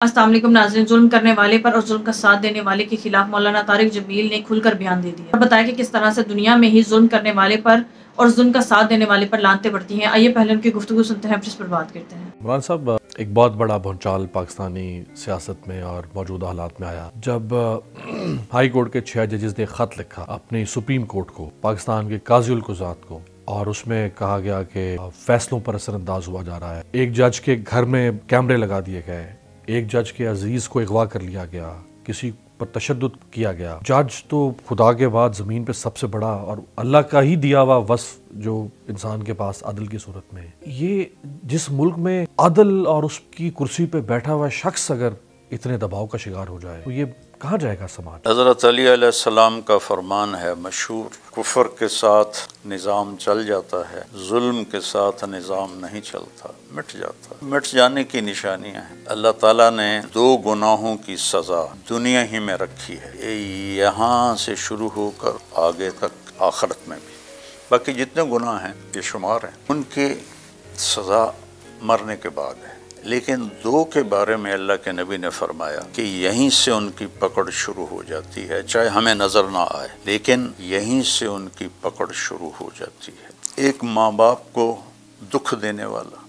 अस्सलाम वालेकुम नाज़रीन। जुल्म करने वाले पर और जुल्म का साथ देने वाले के खिलाफ मौलाना तारिक जमील ने खुलकर बयान दे दिया और बताया कि किस तरह से दुनिया में ही जुल्म करने वाले पर और जुल्म का साथ देने वाले पर लानतें पड़ती हैं। आइए पहले उनकी गुफ्तगू सुनते हैं, जिस पर बात करते हैं। इमरान साहब, एक बहुत बड़ा भूचाल पाकिस्तानी सियासत में और मौजूदा हालात में आया जब हाई कोर्ट के 6 जजेस ने ख़त लिखा अपनी सुप्रीम कोर्ट को, पाकिस्तान के काज़ी उल क़ुज़ात को, और उसमें कहा गया कि फैसलों पर असरअंदाज हुआ जा रहा है। एक जज के घर में कैमरे लगा दिए गए, एक जज के अजीज को अगवा कर लिया गया, किसी पर तशद्दुद किया गया। जज तो खुदा के बाद ज़मीन पे सबसे बड़ा और अल्लाह का ही दिया हुआ वस्फ जो इंसान के पास अदल की सूरत में, ये जिस मुल्क में अदल और उसकी कुर्सी पे बैठा हुआ शख्स अगर इतने दबाव का शिकार हो जाए तो ये कहाँ जाएगा समाज। हज़रत अली अलैहिस्सलाम का फरमान है मशहूर, कुफर के साथ निज़ाम चल जाता है, जुल्म के साथ निज़ाम नहीं चलता, मिट जाता। मिट जाने की निशानियां हैं। अल्लाह ताला ने 2 गुनाहों की सज़ा दुनिया ही में रखी है, यहाँ से शुरू होकर आगे तक आखिरत में भी। बाकी जितने गुनाह हैं बेशुमार हैं, उनकी सज़ा मरने के बाद है। लेकिन 2 के बारे में अल्लाह के नबी ने फरमाया कि यहीं से उनकी पकड़ शुरू हो जाती है, चाहे हमें नज़र ना आए, लेकिन यहीं से उनकी पकड़ शुरू हो जाती है। एक माँ बाप को दुख देने वाला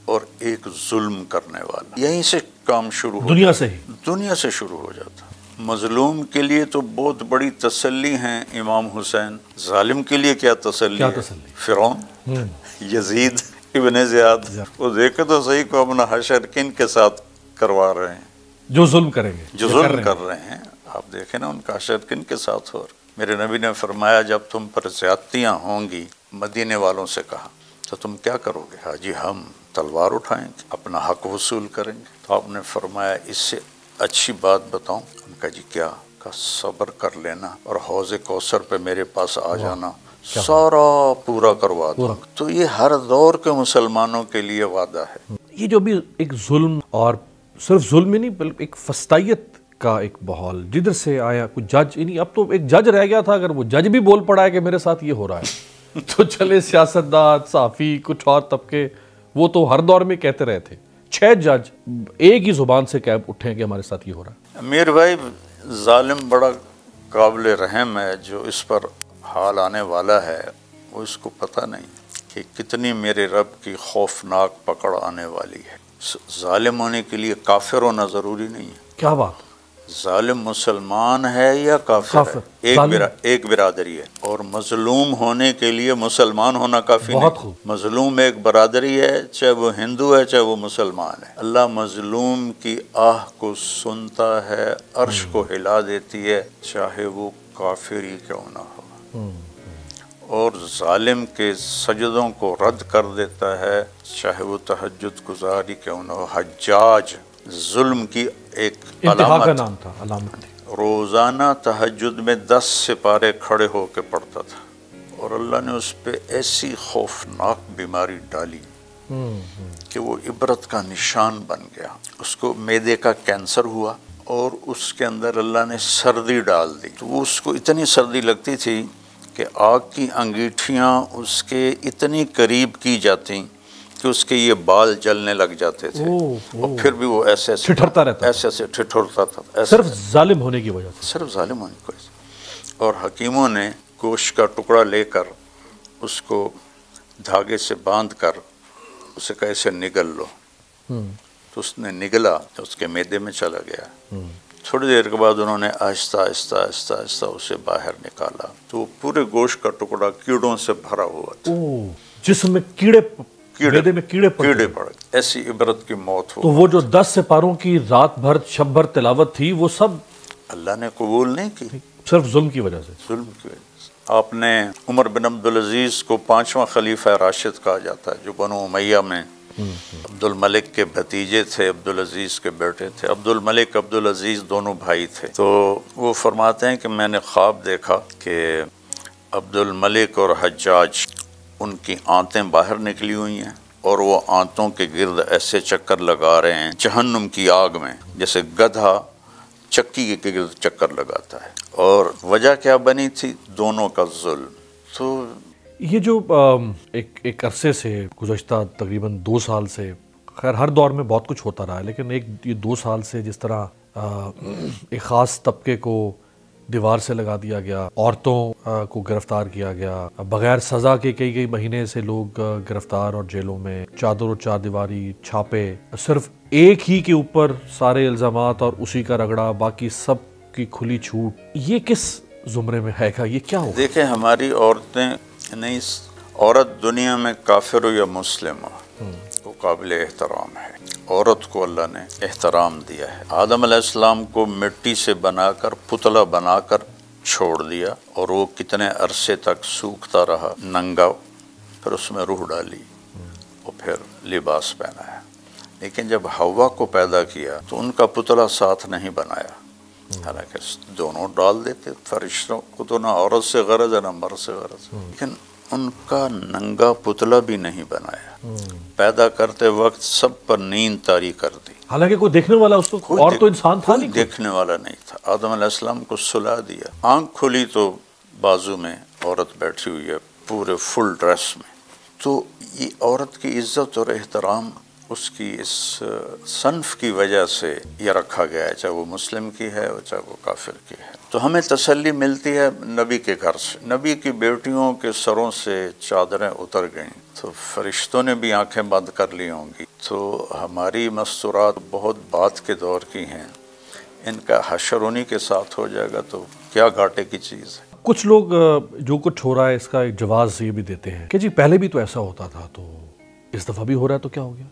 और एक जुल्म करने वाला, यहीं से काम शुरू हो, दुनिया से शुरू हो जाता। मजलूम के लिए तो बहुत बड़ी तसल्ली है इमाम हुसैन, जालिम के लिए क्या तसल्ली है? फिरौन, यजीद इब्ने ज़ियाद, वो देखे तो सही को अपना हशर किन के साथ करवा रहे हैं, जो जुल्म करेंगे, जो जुल्म कर रहे हैं। आप देखें ना उनका हशर किन के साथ हो। मेरे नबी ने फरमाया जब तुम पर ज़्यादतियाँ होंगी, मदीने वालों से कहा, तो तुम क्या करोगे? हाजी हम तलवार उठाएंगे, अपना हक वसूल करेंगे। तो आपने फरमाया इससे अच्छी बात बताऊं? उनका जी क्या? का सब्र कर लेना और हौज़े कौसर पे मेरे पास आ जाना, सारा पूरा करवा दो। तो ये हर दौर के मुसलमानों के लिए वादा है। ये जो भी एक जुल्म, और सिर्फ जुल्म ही नहीं बल्कि एक फस्तायत का एक माहौल जिधर से आया, कुछ जज ही नहीं, अब तो एक जज रह गया था, अगर वो जज भी बोल पड़ा है कि मेरे साथ ये हो रहा है तो चले सियासतदान, सहाफ़ी, कुछ और तबके, वो तो हर दौर में कहते रहे थे। 6 जज एक ही जुबान से कह उठे कि हमारे साथ ये हो रहा है। अमीर भाई, जालिम बड़ा काबिल रहम है, जो इस पर हाल आने वाला है वो इसको पता नहीं कि कितनी मेरे रब की खौफनाक पकड़ आने वाली है। जालिम होने के लिए काफिर होना ज़रूरी नहीं है। क्या बात? जालिम मुसलमान है या काफिर है, एक बिरादरी है। और मजलूम होने के लिए मुसलमान होना काफ़ी नहीं। मजलूम एक बरादरी है, चाहे वो हिंदू है चाहे वो मुसलमान है। अल्लाह मजलूम की आह को सुनता है, अर्श को हिला देती है, चाहे वो काफिर ही क्यों ना हो, और जालिम के सजदों को रद्द कर देता है, चाहे वो तहज्जुद गुजारी क्यों ना हो। हज्जाज जुल्म की एक अलामत का नाम था, अलामत थी। रोज़ाना तहज्जुद में 10 सिपारे खड़े होकर पढ़ता था, और अल्लाह ने उस पर ऐसी खौफनाक बीमारी डाली कि वो इबरत का निशान बन गया। उसको मैदे का कैंसर हुआ और उसके अंदर अल्लाह ने सर्दी डाल दी। तो उसको इतनी सर्दी लगती थी कि आग की अंगीठियाँ उसके इतनी करीब की जाती कि उसके ये बाल जलने लग जाते थे। और फिर भी वो ऐसे ठिठुरता रहता, ऐसे ठिठुरता था, सिर्फ जालिम होने की वजह से, सिर्फ जालिम होने की वजह से। और हकीमों ने गोश्त का टुकड़ा लेकर उसको धागे से बांध कर उसे कैसे निगल लो, तो उसने निगला तो उसके मैदे में चला गया। थोड़ी देर के बाद उन्होंने आहिस्ता आहिस्ता आहिस्ता आहिस्ता उसे बाहर निकाला, तो पूरे गोश्त का टुकड़ा कीड़ों से भरा हुआ था, जिसमें कीड़े पड़ गए। ऐसी इबरत की मौत हो। तो वो जो 10 सिपारों की रात भर शब भर तिलावत थी, वो सब अल्लाह ने कबूल नहीं की, सिर्फ जुल्म की वजह से। जुल्म की वजह से। आपने उमर बिन अब्दुल अजीज़ को 5वां खलीफा राशिद कहा जाता है, जो बनो उमैया में अब्दुल मलिक के भतीजे थे, अब्दुल अजीज़ के बेटे थे। अब्दुल मलिक अब्दुल अजीज़ दोनों भाई थे। तो वो फरमाते हैं कि मैंने ख्वाब देखा कि अब्दुल मलिक और हज्जाज, उनकी आंतें बाहर निकली हुई हैं और वो आंतों के गिर्द ऐसे चक्कर लगा रहे हैं जहन्नुम की आग में, जैसे गधा चक्की के गिर्द चक्कर लगाता है। और वजह क्या बनी थी? दोनों का जुल्म। तो ये जो एक अरसे से, गुज़श्ता तकरीबन 2 साल से خیر ہر دور میں بہت کچھ ہوتا رہا ہے، لیکن یہ 2 سال سے جس طرح ایک خاص طبقے کو دیوار سے لگا دیا گیا، عورتوں کو گرفتار کیا گیا، بغیر سزا کے کئی مہینے سے لوگ گرفتار اور جیلوں میں، چادر و چار دیواری، چھاپے، صرف ایک ہی کے اوپر سارے الزامات اور اسی کا رگڑا، باقی سب کی کھلی چھوٹ، یہ کس زمرے میں ہے گا؟ یہ کیا ہوگا؟ دیکھیں ہماری عورتیں نہیں، عورت دنیا میں کافر ہو یا مسلم ہو وہ قابل احترام ہے. عورت کو اللہ نے احترام دیا ہے. آدم علیہ السلام کو مٹی سے بنا کر پتلا بنا کر چھوڑ دیا اور وہ کتنے عرصے تک سوکھتا رہا ننگا، پھر اس میں روح ڈالی اور پھر لباس پہنا ہے. لیکن جب حوا کو پیدا کیا تو ان کا پتلا ساتھ نہیں بنایا، حالانکہ دونوں ڈال دیتے. فرشتوں کو تو نہ عورت سے غرض ہے نہ مرد سے غرض، لیکن ان کا ننگا پتلا بھی نہیں بنایا. پیدا کرتے وقت سب پر نیند طاری کر دی، حالانکہ کوئی دیکھنے والا اس کو اور تو انسان تھا نہیں، دیکھنے والا نہیں تھا. آدم علیہ السلام کو سلا دیا، آنکھ کھلی تو بازو میں عورت بیٹھی ہوئی ہے پورے فل ڈریس میں. تو یہ عورت کی عزت اور احترام اس کی اس صنف کی وجہ سے یہ رکھا گیا ہے، چاہے وہ مسلم کی ہے اور چاہے وہ کافر کی ہے. تو ہمیں تسلی ملتی ہے نبی کے گھر سے. نبی کی بیٹیوں کے سروں سے چادریں اتر گئیں تو فرشتوں نے بھی آنکھیں بند کر لی ہوں گی. تو ہماری مستورات بہت بعد کے دور کی ہیں، ان کا حشر انہی کے ساتھ ہو جائے گا تو کیا گھاٹے کی چیز ہے. کچھ لوگ جو کچھ ہو رہا ہے اس کا ایک جواز یہ بھی دیتے ہیں کہ جی پہلے بھی تو ایسا ہوتا تھا، تو اس دفعہ بھی ہو رہا ہے تو کیا ہو گیا؟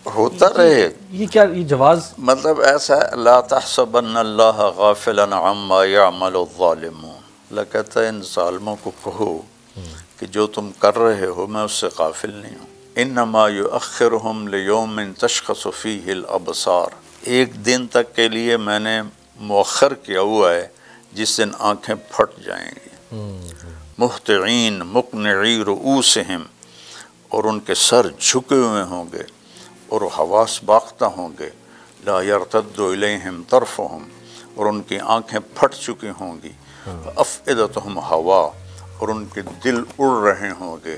ہوتا رہے، یہ کیا یہ جواز مطلب ایسا ہے لا تحسبن اللہ غافلا عما يعمل الظالمون. اللہ کہتا ہے ان ظالموں کو کہو کہ جو تم کر رہے ہو میں اس سے غافل نہیں ہوں. انما یؤخرهم لیوم تشخص فیہ الابصار. ایک دن تک کے لیے میں نے مؤخر کیا ہوا ہے جس دن آنکھیں پھٹ جائیں گی. مہطعین مقنعی رؤوسہم، اور ان کے سر جھکے ہوئے ہوں گے اور حواس باختہ ہوں گے. لا یرتد الیہم طرفہم، اور ان کی آنکھیں پھٹ چکی ہوں گی. افئدتہم ہوا، اور ان کے دل اڑ رہے ہوں گے،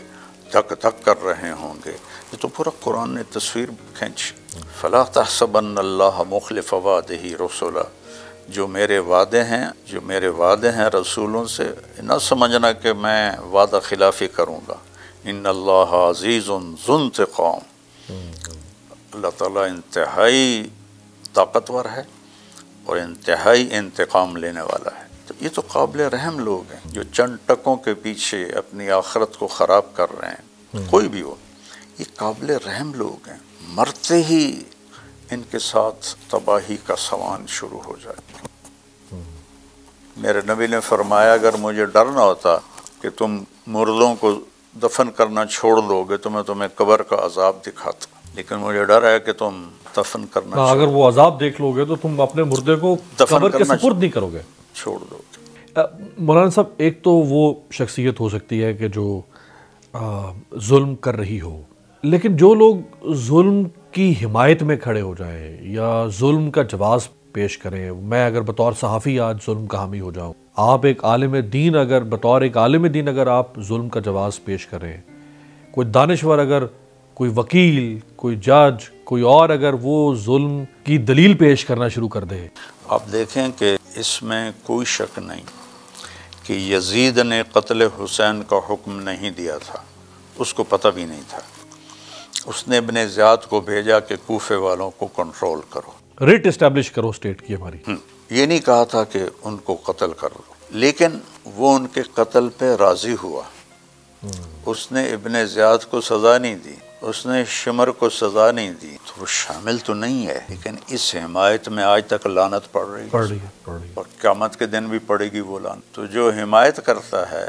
دھک دھک کر رہے ہوں گے. یہ تو پورا قرآن نے تصویر کھینچ. فلا تحسبن اللہ مخلف وعدہ رسلا. جو میرے وعدے ہیں رسولوں سے نہ سمجھنا کہ میں وعدہ خلافی کروں گا. ان اللہ عزیز ذو انتقام. اللہ تعالیٰ انتہائی طاقتور ہے اور انتہائی انتقام لینے والا ہے. تو یہ تو قابل رحم لوگ ہیں جو چند ٹکوں کے پیچھے اپنی آخرت کو خراب کر رہے ہیں. کوئی بھی ہو، یہ قابل رحم لوگ ہیں. مرتے ہی ان کے ساتھ تباہی کا سوان شروع ہو جائے. میرے نبی نے فرمایا اگر مجھے ڈر نہ ہوتا کہ تم مردوں کو دفن کرنا چھوڑ دو گے تو میں تمہیں قبر کا عذاب دکھاتا، لیکن مجھے ڈر ہے کہ تم دفن کرنا اگر وہ عذاب دیکھ لو گے تو تم اپنے مردے کو قبر کے سپرد نہیں کرو گے، چھوڑ دو گے. مولانا صاحب ایک تو وہ شخصیت ہو سکتی ہے کہ جو ظلم کر رہی ہو، لیکن جو لوگ ظلم کی حمایت میں کھڑے ہو جائیں یا ظلم کا جواز پیش کریں. میں اگر بطور صحافی آج ظلم کا حامی ہو جاؤں، آپ ایک عالم دین اگر بطور ایک عالم دین اگر آپ ظلم کا جواز پیش کریں، کوئی دانشور اگر، کوئی وکیل، کوئی جج، کوئی اور اگر وہ ظلم کی دلیل پیش کرنا شروع کر دے. آپ دیکھیں کہ اس میں کوئی شک نہیں کہ یزید نے قتل حسین کا حکم نہیں دیا تھا، اس کو پتہ بھی نہیں تھا. اس نے ابن زیاد کو بھیجا کہ کوفے والوں کو کنٹرول کرو، ریٹ اسٹیبلش کرو اسٹیٹ کی ہماری. یہ نہیں کہا تھا کہ ان کو قتل کر لو، لیکن وہ ان کے قتل پہ راضی ہوا. اس نے ابن زیاد کو سزا نہیں دی، اس نے شمر کو سزا نہیں دی، تو وہ شامل تو نہیں ہے، لیکن اس حمایت میں آج تک لعنت پڑ رہی ہے اور قیامت کے دن بھی پڑے گی وہ لعنت. تو جو حمایت کرتا ہے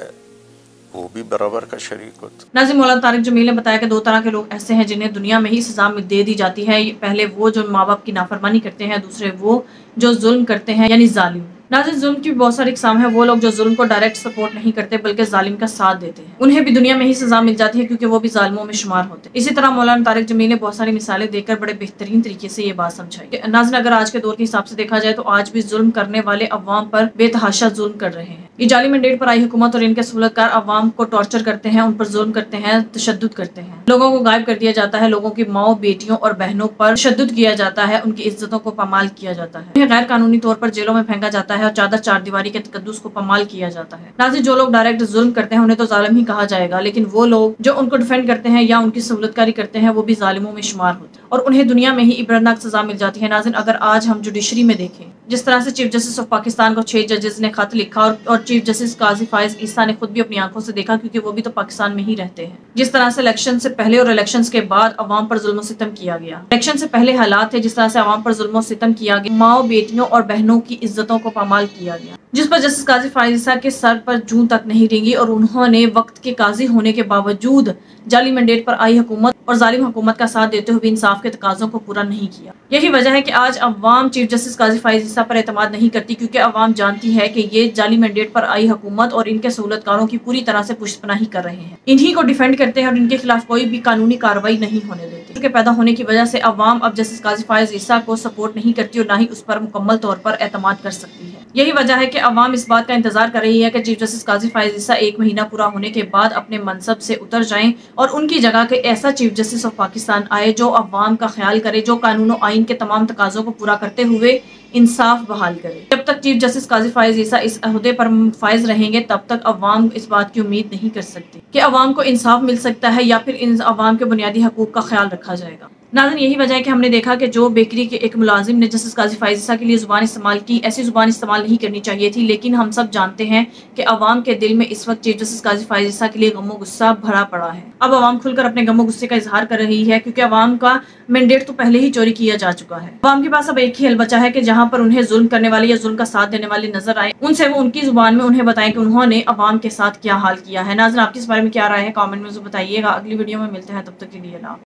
وہ بھی برابر کا شریک ہوتا. ناظرین، مولانا طارق جمیل نے بتایا کہ 2 طرح کے لوگ ایسے ہیں جنہیں دنیا میں ہی سزا دے دی جاتی ہے. پہلے وہ جو ماں باپ کی نافرمانی کرتے ہیں، دوسرے وہ جو ظلم کرتے ہیں یعنی ظالم. नाज़रीन, जुल्म की बहुत सारी इकसाम है। वो लोग जो जुल्म को डायरेक्ट सपोर्ट नहीं करते बल्कि जालिम का साथ देते हैं, उन्हें भी दुनिया में ही सजा मिल जाती है क्योंकि वो भी जालिमों में शुमार होते हैं। इसी तरह मौलाना तारिक जमील ने बहुत सारी मिसालें देकर बड़े बेहतरीन तरीके से ये बात समझाई। नाज़रीन, अगर आज के दौर के हिसाब से देखा जाए तो आज भी जुल्म करने वाले अवाम पर बेतहाशा जुल्म कर रहे हैं। ये जाली मैंडेट पर आई हुकूमत और इनके सहूलतकार अवाम को टॉर्चर करते हैं, उन पर जुल्म करते हैं, तशद्दुद करते हैं, लोगों को गायब कर दिया जाता है, लोगों की माओ, बेटियों और बहनों पर तशद्दुद किया जाता है, उनकी इज्जतों को पामाल किया जाता है, उन्हें गैर कानूनी तौर पर जेलों में फेंका जाता है और चादर चारदीवारी के तकद्दुस को पामाल किया जाता है। नाज़रीन, जो लोग डायरेक्ट जुल्म करते हैं उन्हें तो जालिम ही कहा जाएगा, लेकिन वो लोग जो उनको डिफेंड करते हैं या उनकी सहूलतकारी करते हैं वो भी जालिमों में शुमार होते हैं और उन्हें दुनिया में ही इबरतनाक सजा मिल जाती है। नाज़रीन, अगर आज हम जुडिशरी में देखें जिस तरह से चीफ जस्टिस ऑफ पाकिस्तान को 6 जजेस ने खत लिखा और चीफ जस्टिस काजी फाइज ईसा ने खुद भी अपनी आंखों से देखा क्योंकि वो भी तो पाकिस्तान में ही रहते हैं, जिस तरह से इलेक्शन से पहले और इलेक्शन के बाद अवाम पर जुल्म सितम किया गया। इलेक्शन से पहले हालात थे जिस तरह से अवाम पर जुल्म सितम किया गया, माओ, बेटियों और बहनों की इज्जतों को पामाल किया गया, जिस पर जस्टिस काजी फाइज ईसा के सर पर जूं तक नहीं रेंगी और उन्होंने वक्त के काजी होने के बावजूद जाली मैंडेट पर आई हुकूमत और जालिम हुकूमत का साथ देते हुए इंसाफ के तकाज़ों को पूरा नहीं किया। यही वजह है कि आज अवाम चीफ जस्टिस काजी फाइज ईसा पर एतमाद नहीं करती क्योंकि अवाम जानती है कि ये जाली मैंडेट पर आई हुकूमत और इनके सहूलतकारों की पूरी तरह से पुष्टपनाही कर रहे हैं, इन्हीं को डिफेंड करते हैं और इनके खिलाफ कोई भी कानूनी कार्रवाई नहीं होने देते। के पैदा होने की वजह से अवाम अब जस्टिस काजी फाइज ईसा को सपोर्ट नहीं करती और ना ही उस पर मुकम्मल तौर पर एतमाद कर सकती है। यही वजह है कि अवाम इस बात का इंतजार कर रही है कि चीफ जस्टिस काजी फाइज ईसा 1 महीना पूरा होने के बाद अपने मनसब से उतर जाएं और उनकी जगह के ऐसा चीफ जस्टिस ऑफ पाकिस्तान आए जो अवाम का ख्याल करे, जो कानून और आइन के तमाम तकाज़ों को पूरा करते हुए इंसाफ बहाल करे। जब तक चीफ जस्टिस काजी फाइज ईसा इस अहदे पर फाइज रहेंगे तब तक अवाम इस बात की उम्मीद नहीं कर सकती कि अवाम को इंसाफ मिल सकता है या फिर इन अवाम के बुनियादी हकूक का ख्याल रखा जाएगा। नाज़रीन, यही वजह है कि हमने देखा कि जो बेकरी के एक मुलाजिम ने जस्टिस काजी फाइज ईसा के लिए जुबान इस्तेमाल की, ऐसी जुबान इस्तेमाल नहीं करनी चाहिए थी, लेकिन हम सब जानते हैं कि अवाम के दिल में इस वक्त चीफ जस्टिस काजी फाइज ईसा के लिए गमो गुस्सा भरा पड़ा है। अब अवाम खुलकर अपने गमो गुस्से का इजहार कर रही है क्योंकि अवाम का मैंडेट तो पहले ही चोरी किया जा चुका है। अवाम के पास अब एक ही हल बचा है कि जहाँ पर उन्हें जुल्म करने वाले या जुल्म का साथ देने वाले नजर आए उनसे वो उनकी जुबान में उन्हें बताएं कि उन्होंने अवाम के साथ क्या हाल किया है। नाज़रीन, आपकी इस बारे में क्या राय है कमेंट में बताइएगा। अगली वीडियो में मिलते हैं, तब तक के लिए।